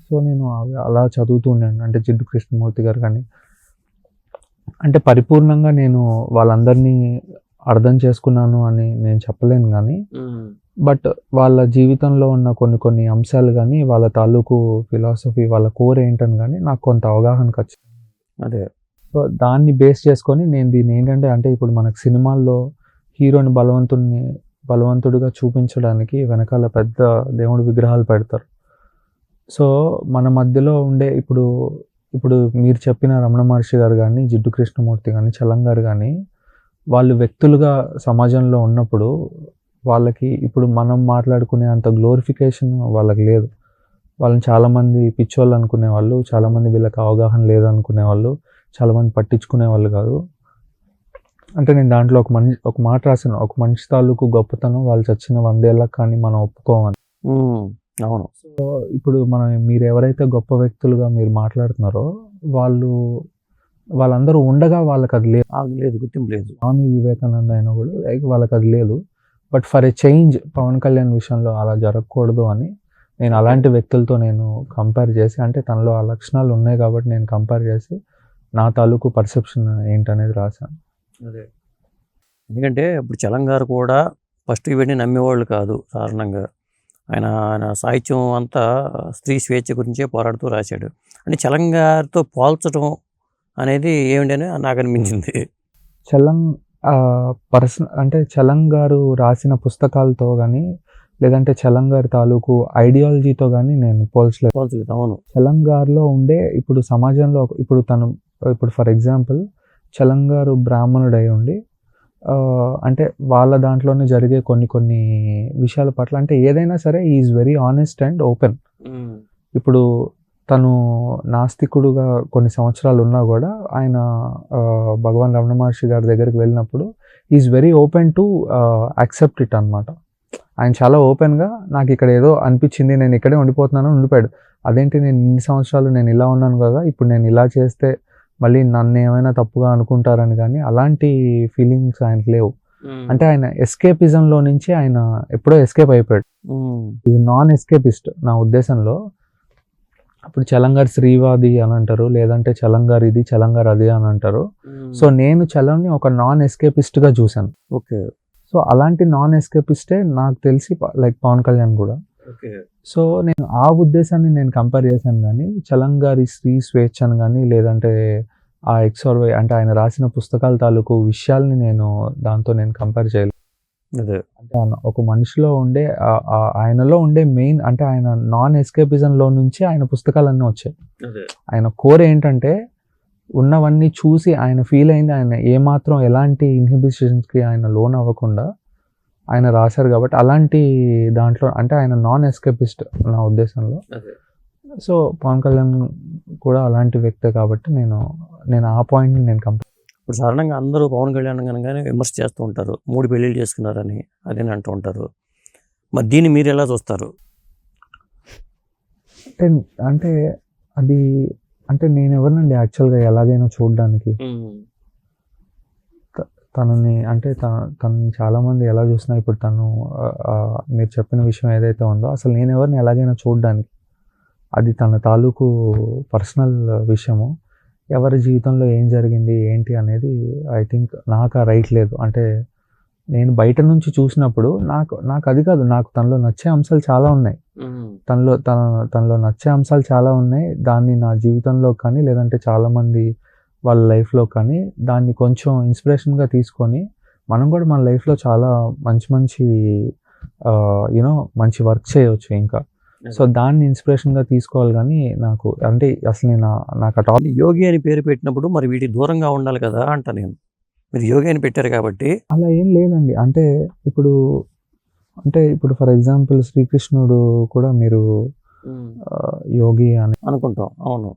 So, నేను అలా చదువుతూ ఉండాను. అంటే జిడ్డు కృష్ణమూర్తి గారు కానీ, అంటే పరిపూర్ణంగా నేను వాళ్ళందరినీ అర్థం చేసుకున్నాను అని నేను చెప్పలేను గానీ, బట్ వాళ్ళ జీవితంలో ఉన్న కొన్ని కొన్ని అంశాలు గానీ, వాళ్ళ తాలూకు ఫిలాసఫీ, వాళ్ళ కోర్ ఏంటని గానీ నాకు కొంత అవగాహన ఖచ్చితంగా. అదే. సో, దాన్ని బేస్ చేసుకొని నేను దీన్నేంటంటే, అంటే ఇప్పుడు మనకు సినిమాల్లో హీరోని బలవంతుడిగా చూపించడానికి వెనకాల పెద్ద దేవుడి విగ్రహాలు పెడతారు. సో, మన మధ్యలో ఉండే ఇప్పుడు మీరు చెప్పిన రమణ మహర్షి గారు గానీ, జిడ్డు కృష్ణమూర్తి గానీ, చలం గారు గానీ, వాళ్ళు వ్యక్తులుగా సమాజంలో ఉన్నప్పుడు వాళ్ళకి ఇప్పుడు మనం మాట్లాడుకునే అంత గ్లోరిఫికేషన్ వాళ్ళకి లేదు. వాళ్ళని చాలామంది పిచ్చోళ్ళు అనుకునేవాళ్ళు, చాలామంది వీళ్ళకి అవగాహన లేదనుకునేవాళ్ళు, చాలామంది పట్టించుకునేవాళ్ళు కాదు. అంటే నేను దాంట్లో ఒక మాట రాసాను. ఒక మనిషి తాలూకు గొప్పతనం వాళ్ళు చచ్చిన 100 ఏళ్ళకి కానీ మనం ఒప్పుకోమని. అవును. సో, ఇప్పుడు మీరు ఎవరైతే గొప్ప వ్యక్తులుగా మీరు మాట్లాడుతున్నారో వాళ్ళందరూ ఉండగా వాళ్ళకది లేదు. లేదు, గుర్తింపు లేదు. స్వామి వివేకానంద అయినా కూడా వాళ్ళకది లేదు. But for a change Pawan Kalyan విషయంలో అలా జరగకూడదు అని నేను అలాంటి వ్యక్తులతో నేను కంపేర్ చేసి, అంటే తనలో ఆ లక్షణాలు ఉన్నాయి కాబట్టి నేను కంపేర్ చేసి నా తాలూకు పర్సెప్షన్ ఏంటనేది రాశాను. అదే. ఎందుకంటే ఇప్పుడు చలం గారు కూడా ఫస్ట్ ఇవన్నీ నమ్మేవాళ్ళు కాదు సాధారణంగా. ఆయన సాహిత్యం అంతా స్త్రీ స్వేచ్ఛ గురించే పోరాడుతూ రాశాడు. అంటే చలం గారితో పోల్చడం అనేది ఏమిటని నాకు అనిపించింది. చలం అంటే చలం గారు రాసిన పుస్తకాలతో కానీ, లేదంటే చలం గారి తాలూకు ఐడియాలజీతో కానీ నేను పోల్చలేదు. అవును. చలం గారిలో ఉండే ఇప్పుడు సమాజంలో ఇప్పుడు ఫర్ ఎగ్జాంపుల్ చలం గారు బ్రాహ్మణుడై ఉండి, అంటే వాళ్ళ దాంట్లోనే జరిగే కొన్ని విషయాల పట్ల, అంటే ఏదైనా సరే is very honest and open. ఇప్పుడు తను నాస్తికుడుగా కొన్ని సంవత్సరాలు ఉన్నా కూడా ఆయన భగవాన్ రమణ మహర్షి గారి దగ్గరికి వెళ్ళినప్పుడు is very open to accept it అనమాట. ఆయన చాలా ఓపెన్గా నాకు ఇక్కడ ఏదో అనిపించింది, నేను ఇక్కడే ఉండిపోతున్నాను ఉండిపోయాడు. అదేంటి నేను ఇన్ని సంవత్సరాలు నేను ఇలా ఉన్నాను కదా, ఇప్పుడు నేను ఇలా చేస్తే మళ్ళీ నన్ను ఏమైనా తప్పుగా అనుకుంటారని కానీ అలాంటి ఫీలింగ్స్ ఆయనకు లేవు. అంటే ఆయన ఎస్కేపిజంలో నుంచి ఆయన ఎప్పుడో ఎస్కేప్ అయిపోయాడు. ఇది నాన్ ఎస్కేపిస్ట్ నా ఉద్దేశంలో. ఇప్పుడు చలం గారు శ్రీవాది అని అంటారు, లేదంటే చలం గారు ఇది చలం గారు అది అని అంటారు. సో నేను చలంని ఒక నాన్ ఎస్కేపిస్ట్గా చూశాను. ఓకే. సో అలాంటి నాన్ ఎస్కేపిస్టే నాకు తెలిసి లైక్ పవన్ కళ్యాణ్ కూడా. సో నేను ఆ ఉద్దేశాన్ని నేను కంపేర్ చేశాను కానీ చలం గారి స్త్రీ స్వేచ్ఛను కానీ, లేదంటే ఆ ఎక్స్ఆర్వై అంటే ఆయన రాసిన పుస్తకాల తాలూకు విషయాల్ని దాంతో నేను కంపేర్ చేయలేదు. అదే. అంటే ఒక మనిషిలో ఉండే ఆయనలో ఉండే మెయిన్, అంటే ఆయన నాన్ ఎస్కేపిజంలో నుంచి ఆయన పుస్తకాలన్నీ వచ్చాయి. ఆయన కోర్ ఏంటంటే ఉన్నవన్నీ చూసి ఆయన ఫీల్ అయింది, ఆయన ఏమాత్రం ఎలాంటి ఇన్హిబిషన్స్కి ఆయన లోన్ అవ్వకుండా ఆయన రాశారు కాబట్టి అలాంటి దాంట్లో అంటే ఆయన నాన్ ఎస్కేపిస్ట్ నా ఉద్దేశంలో. సో పవన్ కళ్యాణ్ కూడా అలాంటి వ్యక్తే కాబట్టి నేను ఆ పాయింట్ని నేను కంపేర్. ఇప్పుడు సాధారణంగా అందరూ పవన్ కళ్యాణ్ కనుకనే విమర్శ చేస్తూ ఉంటారు, 3 పెళ్ళిళ్ళు చేసుకున్నారని అదేని అంటూ ఉంటారు. మరి దీన్ని మీరు ఎలా చూస్తారు? అంటే అది అంటే నేను ఎవరినండి యాక్చువల్గా ఎలాగైనా చూడడానికి. తనని అంటే తనని చాలామంది ఎలా చూసినా ఇప్పుడు మీరు చెప్పిన విషయం ఏదైతే ఉందో అసలు నేను ఎవరిని ఎలాగైనా చూడడానికి, అది తన తాలూకు పర్సనల్ విషయము. ఎవరి జీవితంలో ఏం జరిగింది ఏంటి అనేది ఐ థింక్ నాకు ఆ రైట్ లేదు. అంటే నేను బయట నుంచి చూసినప్పుడు నాకు అది కాదు, నాకు తనలో నచ్చే అంశాలు చాలా ఉన్నాయి. తనలో నచ్చే అంశాలు చాలా ఉన్నాయి. దాన్ని నా జీవితంలో కానీ, లేదంటే చాలామంది వాళ్ళ లైఫ్లో కానీ దాన్ని కొంచెం ఇన్స్పిరేషన్గా తీసుకొని మనం కూడా మన లైఫ్లో చాలా మంచి వర్క్ చేయవచ్చు ఇంకా. సో దాన్ని ఇన్స్పిరేషన్గా తీసుకోవాలి. కానీ నాకు అంటే అసలు నాకు ఆ టాపిక్ యోగి అని పేరు పెట్టినప్పుడు మరి వీటికి దూరంగా ఉండాలి కదా అంట. మీరు యోగి అని పెట్టారు కాబట్టి అలా ఏం లేదండి. అంటే ఇప్పుడు ఫర్ ఎగ్జాంపుల్ శ్రీకృష్ణుడు కూడా మీరు యోగి అని అనుకుంటాం. అవును,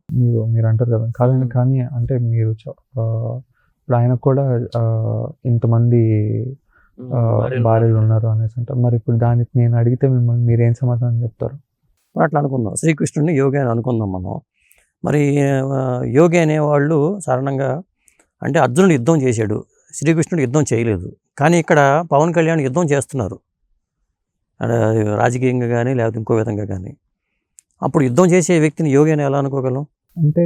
మీరు అంటారు కదా. కానీ అంటే మీరు ఇప్పుడు ఆయనకు కూడా ఇంతమంది భార్యలు ఉన్నారు అనేసి అంటారు. మరి ఇప్పుడు దానికి నేను అడిగితే మిమ్మల్ని మీరేం సమాధానం చెప్తారు? అట్లా అనుకుందాం, శ్రీకృష్ణుడిని యోగి అని అనుకుందాం మనం. మరి యోగి అనేవాళ్ళు సాధారణంగా అంటే అర్జునుడు యుద్ధం చేశాడు, శ్రీకృష్ణుడు యుద్ధం చేయలేదు. కానీ ఇక్కడ పవన్ కళ్యాణ్ యుద్ధం చేస్తున్నారు, రాజకీయంగా కానీ లేకపోతే ఇంకో విధంగా కానీ. అప్పుడు యుద్ధం చేసే వ్యక్తిని యోగి అని ఎలా అనుకోగలం? అంటే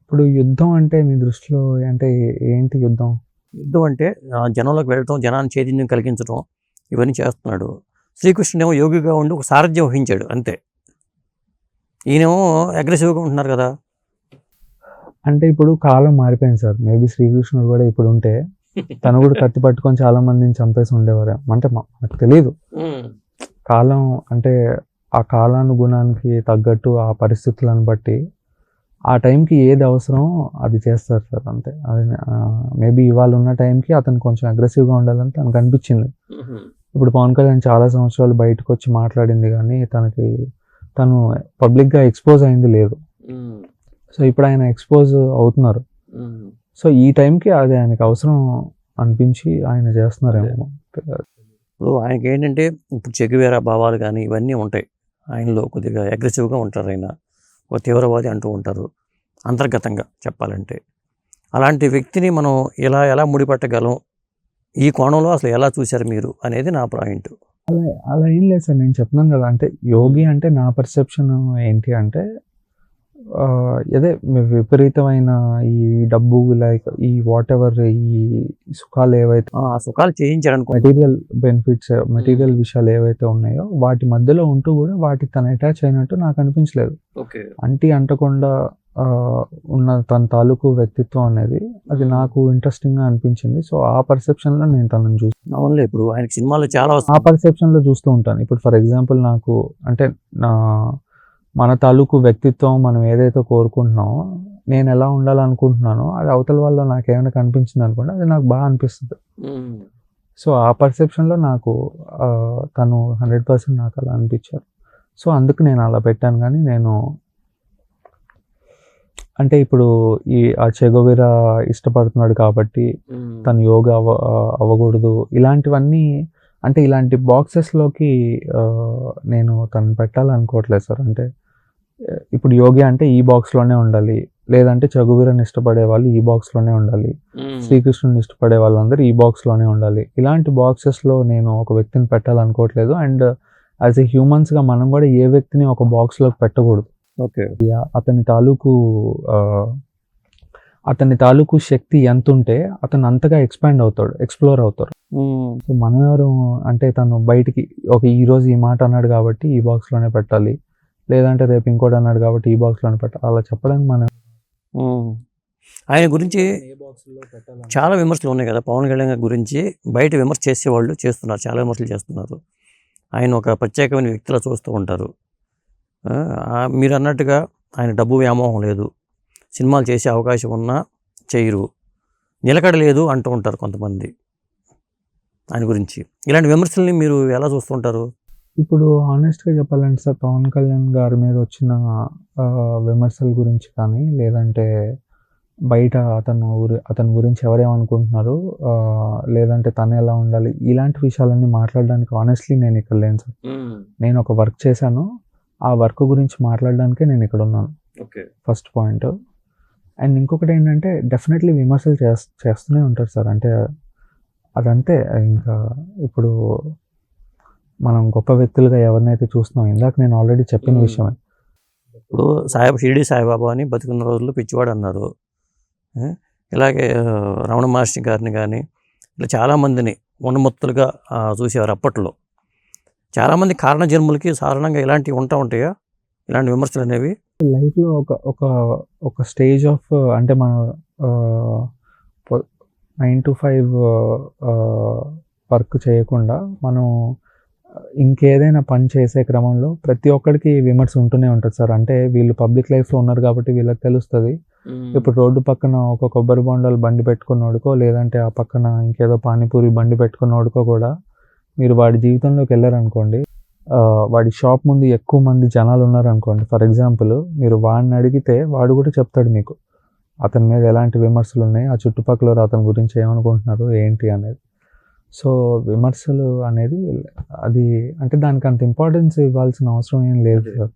ఇప్పుడు యుద్ధం అంటే మీ దృష్టిలో అంటే ఏంటి యుద్ధం? యుద్ధం అంటే జనంలోకి వెళ్ళటం, జనాన్ని చైతన్యం కలిగించడం ఇవన్నీ చేస్తున్నాడు. శ్రీకృష్ణుడేమో యోగిగా ఉండి ఒక సారథ్యం వహించాడు అంతే. ఈయనేమో అగ్రెసివ్‌గా ఉంటున్నారు కదా! అంటే ఇప్పుడు కాలం మారిపోయింది సార్. మేబీ శ్రీకృష్ణుడు కూడా ఇప్పుడు ఉంటే తను కూడా కత్తి పట్టుకొని చాలా మందిని చంపేసి ఉండేవారేమో. అంటే నాకు తెలీదు. కాలం అంటే ఆ కాలానుగుణానికి తగ్గట్టు ఆ పరిస్థితులను బట్టి ఆ టైంకి ఏది అవసరమో అది చేస్తారు సార్ అంతే. అది మేబీ ఇవాళ ఉన్న టైంకి అతను కొంచెం అగ్రెసివ్‌గా ఉండాలని తనకు అనిపించింది. ఇప్పుడు పవన్ కళ్యాణ్ చాలా సంవత్సరాలు బయటకు వచ్చి మాట్లాడింది కానీ తను పబ్లిక్‌గా ఎక్స్‌పోజ్ అయింది లేదు. సో ఇప్పుడు ఆయన ఎక్స్‌పోజ్ అవుతున్నారు. సో ఈ టైంకి అది ఆయనకు అవసరం అనిపించి ఆయన చేస్తున్నారేమో. ఇప్పుడు ఆయనకేంటంటే ఇప్పుడు చెగువేరా భావాలు కానీ ఇవన్నీ ఉంటాయి. ఆయనలో కొద్దిగా అగ్రెసివ్‌గా ఉంటారు ఆయన. ఒక తీవ్రవాది అంటూ ఉంటారు అంతర్గతంగా చెప్పాలంటే. అలాంటి వ్యక్తిని మనం ఎలా ముడిపట్టగలం? ఈ కోణంలో అసలు ఎలా చూశారు మీరు అనేది నా పాయింట్. అలా ఏం లేదు సార్. నేను చెప్తున్నాను కదా! అంటే యోగి అంటే నా పర్సెప్షన్ ఏంటి అంటే అదే విపరీతమైన ఈ డబ్బు లైక్ ఈ వాటెవర్ ఈ సుఖాలు ఏవైతే ఆ సుఖాలు చేయించాడనుకో. మెటీరియల్ బెనిఫిట్స్, మెటీరియల్ విషయాలు ఏవైతే ఉన్నాయో వాటి మధ్యలో ఉంటూ కూడా వాటికి తను అటాచ్ అయినట్టు నాకు అనిపించలేదు. ఓకే. అంటకుండా ఉన్న తన తాలూకు వ్యక్తిత్వం అనేది అది నాకు ఇంట్రెస్టింగ్‌గా అనిపించింది. సో ఆ పర్సెప్షన్‌లో నేను తనని చూస్తాను. అవునులే. ఇప్పుడు ఆయనకి సినిమాలు చాలా ఆ పర్సెప్షన్‌లో చూస్తూ ఉంటాను. ఇప్పుడు ఫర్ ఎగ్జాంపుల్ నాకు అంటే మన తాలూకు వ్యక్తిత్వం మనం ఏదైతే కోరుకుంటున్నామో, నేను ఎలా ఉండాలనుకుంటున్నానో అది అవతల వాళ్ళలో నాకేమైనా కనిపించింది అనుకోండి, అది నాకు బాగా అనిపిస్తుంది. సో ఆ పర్సెప్షన్‌లో నాకు తను 100% నాకు అలా అనిపించారు. సో అందుకు నేను అలా పెట్టాను. కానీ నేను అంటే ఇప్పుడు ఆ చెగోవెరా ఇష్టపడుతున్నాడు కాబట్టి తను యోగా అవ్వకూడదు ఇలాంటివన్నీ అంటే ఇలాంటి బాక్సెస్‌లోకి నేను తనని పెట్టాలనుకోవట్లేదు సార్. అంటే ఇప్పుడు యోగి అంటే ఈ బాక్స్‌లోనే ఉండాలి. లేదంటే చెగువీరని ఇష్టపడే వాళ్ళు ఈ బాక్స్‌లోనే ఉండాలి. శ్రీకృష్ణుడిని ఇష్టపడే వాళ్ళందరూ ఈ బాక్స్‌లోనే ఉండాలి. ఇలాంటి బాక్సెస్‌లో నేను ఒక వ్యక్తిని పెట్టాలనుకోవట్లేదు. అండ్ యాజ్ ఎ హ్యూమన్స్‌గా మనం కూడా ఏ వ్యక్తిని ఒక బాక్స్‌లోకి పెట్టకూడదు. ఓకే. అతని తాలూకు శక్తి ఎంతుంటే అతను అంతగా ఎక్స్‌ప్లోర్ అవుతారు. సో మనం ఎవరు అంటే తను బయటికి ఈరోజు ఈ మాట అన్నాడు కాబట్టి ఈ బాక్స్‌లోనే పెట్టాలి. లేదంటే రేపు ఇంకోటి అన్నాడు కాబట్టి ఈ బాక్స్‌లోనే పెట్టాలి. అలా చెప్పడానికి మనం ఆయన గురించి చాలా విమర్శలు ఉన్నాయి కదా. పవన్ కళ్యాణ్ గురించి బయట విమర్శ చేసేవాళ్ళు చేస్తున్నారు. చాలా విమర్శలు చేస్తున్నారు. ఆయన ఒక ప్రత్యేకమైన వ్యక్తిలా చూస్తూ ఉంటారు. మీరు అన్నట్టుగా ఆయన డబ్బు వ్యామోహం లేదు. సినిమాలు చేసే అవకాశం ఉన్నా చేయరు. నిలకడ లేదు అంటూ ఉంటారు కొంతమంది ఆయన గురించి. ఇలాంటి విమర్శల్ని మీరు ఎలా చూస్తుంటారు? ఇప్పుడు హానెస్ట్‌గా చెప్పాలంటే సార్, పవన్ కళ్యాణ్ గారి మీద వచ్చిన విమర్శల గురించి కానీ, లేదంటే బయట అతని గురించి ఎవరేమనుకుంటున్నారు, లేదంటే తను ఎలా ఉండాలి, ఇలాంటి విషయాలన్నీ మాట్లాడడానికి హానెస్ట్‌లీ నేను ఇక్కడ లేను సార్. నేను ఒక వర్క్ చేశాను. ఆ వర్క్ గురించి మాట్లాడడానికే నేను ఇక్కడ ఉన్నాను. ఓకే. First point. అండ్ ఇంకొకటి ఏంటంటే డెఫినెట్లీ విమర్శలు చేస్తూనే ఉంటారు సార్. అంటే అదంతే. ఇంకా ఇప్పుడు మనం గొప్ప వ్యక్తులుగా ఎవరినైతే చూస్తున్నాం, ఇందాక నేను ఆల్రెడీ చెప్పిన విషయమే. ఇప్పుడు షిరిడి సాయిబాబా అని బతికున్న రోజుల్లో పిచ్చివాడు అన్నారు. ఇలాగే రమణ మహర్షి గారిని కానీ ఇలా చాలామందిని ఉన్నమత్తులుగా చూసేవారు అప్పట్లో. చాలామంది కారణ జన్ములకి సాధారణంగా ఇలాంటివి ఉంటాయా, ఇలాంటి విమర్శలు అనేవి? లైఫ్లో ఒక స్టేజ్ ఆఫ్ అంటే మనం 9 to 5 వర్క్ చేయకుండా మనం ఇంకేదైనా పని చేసే క్రమంలో ప్రతి ఒక్కడికి విమర్శ ఉంటూనే ఉంటుంది సార్. అంటే వీళ్ళు పబ్లిక్ లైఫ్లో ఉన్నారు కాబట్టి వీళ్ళకి తెలుస్తుంది. ఇప్పుడు రోడ్డు పక్కన ఒక కొబ్బరి బొండాలు బండి పెట్టుకున్నోడుకో, లేదంటే ఆ పక్కన ఇంకేదో పానీపూరి బండి పెట్టుకున్నోడుకో కూడా మీరు వాడి జీవితంలోకి వెళ్ళారనుకోండి, వాడి షాప్ ముందు ఎక్కువ మంది జనాలు ఉన్నారనుకోండి, ఫర్ ఎగ్జాంపుల్ మీరు వాడిని అడిగితే వాడు కూడా చెప్తాడు మీకు అతని మీద ఎలాంటి విమర్శలు ఉన్నాయి, ఆ చుట్టుపక్కల అతని గురించి ఏమనుకుంటున్నారు ఏంటి అనేది. సో విమర్శలు అనేది అది అంటే దానికి అంత ఇంపార్టెన్స్ ఇవ్వాల్సిన అవసరం ఏం లేదు సార్.